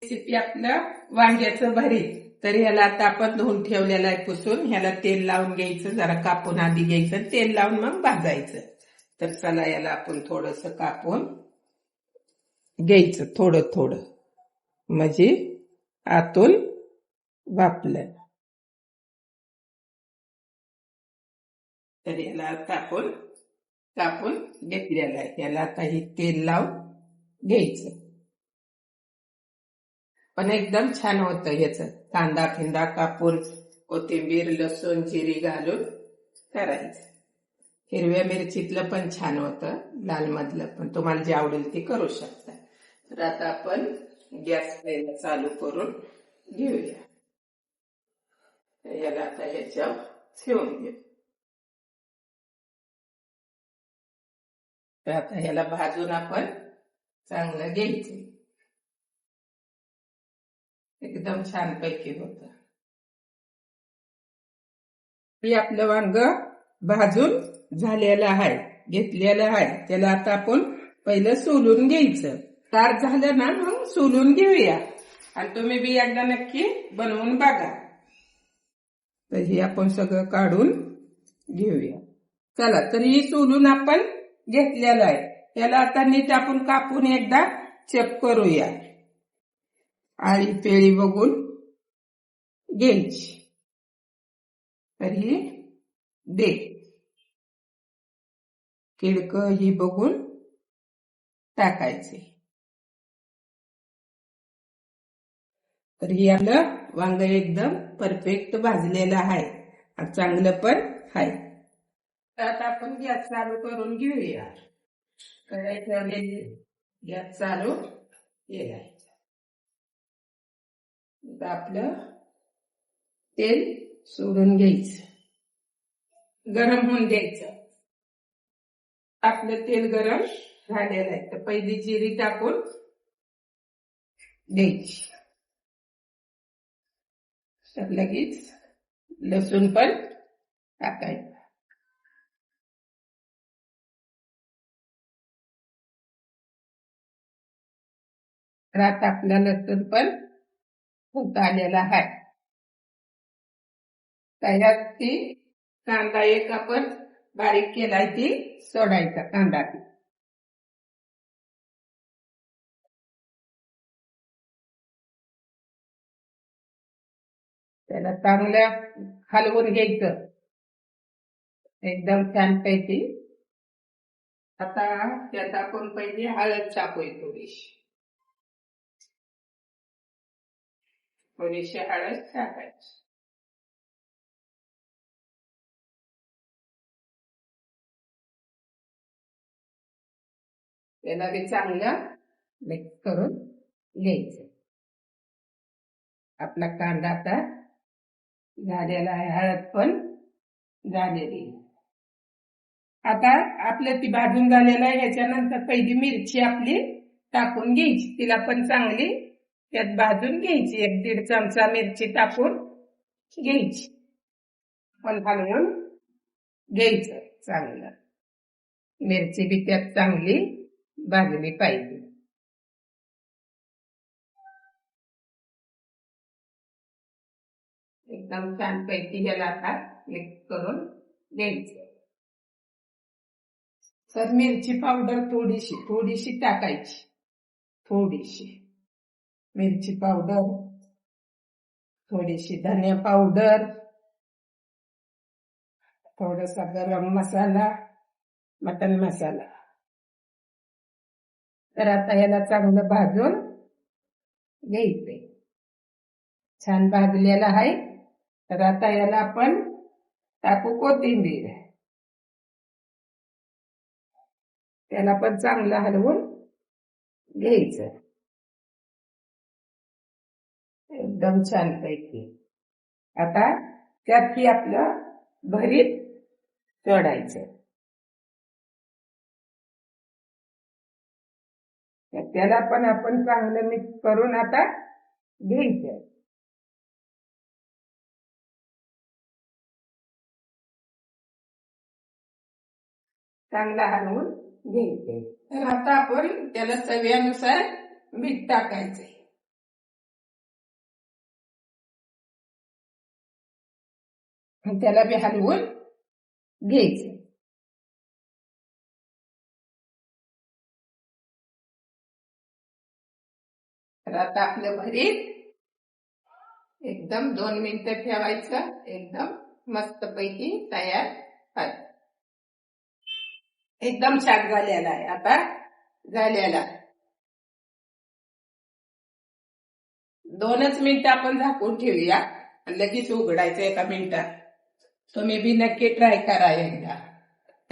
Recipe आपलं वांग्याचं भरीत. तर ह्याला आता आपण धुवून ठेवलेलं आहे पुसून. ह्याला तेल लावून घ्यायचं, जरा कापून आधी घ्यायचं, तेल लावून मग भाजायचं. तर चला याला आपण थोडस कापून घ्यायचं, थोडं थोडं, म्हणजे आतून वापलं. तर याला आता आपण कापून घेतलेलं आहे. याला आता हे तेल लावून घ्यायचं. पण एकदम छान होतं ह्याचं. कांदा फिंदा कापून, कोथिंबीर, लसूण, जिरी घालून करायचं. हिरव्या मिरचीतलं पण छान होतं, लाल मधलं पण. तुम्हाला जे आवडेल ते करू शकता. तर आता आपण गॅस पहिला चालू करून घेऊया. याला आता ह्याच्यावर ठेवून घेऊ. तर आता ह्याला भाजून आपण चांगलं घ्यायचं. एकदम छान पैकी होतं. आपलं वांग भाजून झालेलं आहे, घेतलेलं आहे. त्याला आता आपण पहिलं सोलून घ्यायचं. तार झालं ना मग सोलून घेऊया. आणि तुम्ही बी एकदा नक्की बनवून बघा. तर हे आपण सगळं काढून घेऊया. चला, तर ही सोलून आपण घेतलेलं आहे. याला आता नीट आपण कापून एकदा चेक करूया. आळी पेळी बघून घ्यायची. तर ही दे किडक ही बघून टाकायचे. तर ही आपलं वांग एकदम परफेक्ट भाजलेलं आहे, चांगलं पण आहे. आता आपण गॅस चालू करून घेऊया. कढई ठेवलेली, गॅस चालू केलाय. आता आपलं तेल सोडून घ्यायचं, गरम होऊन द्यायचं. आपलं तेल गरम झालेलं आहे. तर पहिली जिरी टाकून द्यायची. तर लगेच लसूण पण टाकायचं. आता आपला लसूण पण होत आलेला आहे. त्याच्यात ती कांदा एक आपण बारीक केलाय ती सोडायचा कांदा. त्याला चांगलं हलवून घ्यायचं एकदम छान पैकी. आता त्यात आपण पहिली हळद टाकूया, थोडीशी हळद टाकायची. त्याला बी चांगलं मिक्स करून घ्यायचं. आपला कांदा आता झालेला आहे, हळद पण झालेली. आता आपलं ती भाजून झालेलं आहे. ह्याच्यानंतर पहिली मिरची आपली टाकून घ्यायची. तिला पण चांगली त्यात भाजून घ्यायची. 1-1.5 चमचा मिरची टाकून घ्यायची. पण हलवून घ्यायचं चांगलं. मिरची बी त्यात चांगली भाजली पाहिजे. एकदम छान पैकी ह्याला आता मिक्स करून घ्यायचं. तर मिरची पावडर थोडीशी टाकायची. थोडीशी मिरची पावडर, थोडीशी धनिया पावडर, थोडासा गरम मसाला, मटन मसाला. तर आता याला चांगलं भाजून घ्यायचंय. छान भाजलेला आहे. तर आता याला आपण टाकू कोथिंबीर. त्याला पण चांगलं हलवून घ्यायचं एकदम छान पैकी. आता त्यात ही आपलं भरीत सोडायचं. त्याला पण आपण चांगलं मिक्स करून आता घ्यायचं. चांगला हलवून घ्यायचे. तर आता आपण त्याला चवीनुसार मीठ टाकायचे. त्याला बी हलवून घ्यायचं. तर आता आपलं भरीत एकदम 2 मिनिटं ठेवायचं, एकदम मस्तपैकी तयार आहे. एकदम छान झालेला आहे. आता झालेला 2च मिनिटं आपण झाकून ठेवूया आणि लगेच उघडायचं 1 मिनिटात. तुम्ही बी नक्की ट्राय करा एकदा.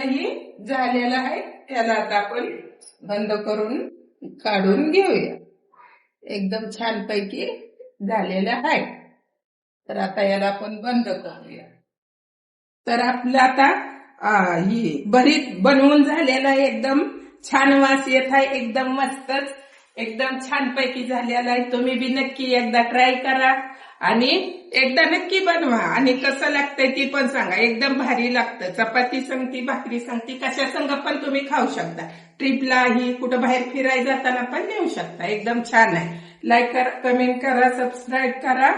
हे झालेलं आहे. त्याला आता आपण बंद करून काढून घेऊया. एकदम छान पैकी झालेलं आहे. तर आता याला आपण बंद करूया. तर आपलं आता ही भरीत बनवून झालेलं आहे. एकदम छान वास येत आहे. एकदम मस्तच एकदम छान पैकी झालेला आहे. तुम्ही बी नक्की एकदा ट्राय करा आणि एकदा नक्की बनवा आणि कसं लागतंय ती पण सांगा. एकदम भारी लागतं. चपाती संगती, भाकरी संगती, कशा संग पण तुम्ही खाऊ शकता. ट्रिपलाही कुठं बाहेर फिरायला जाताना पण नेऊ शकता. एकदम छान आहे. लाईक करा, कमेंट करा, सबस्क्राईब करा.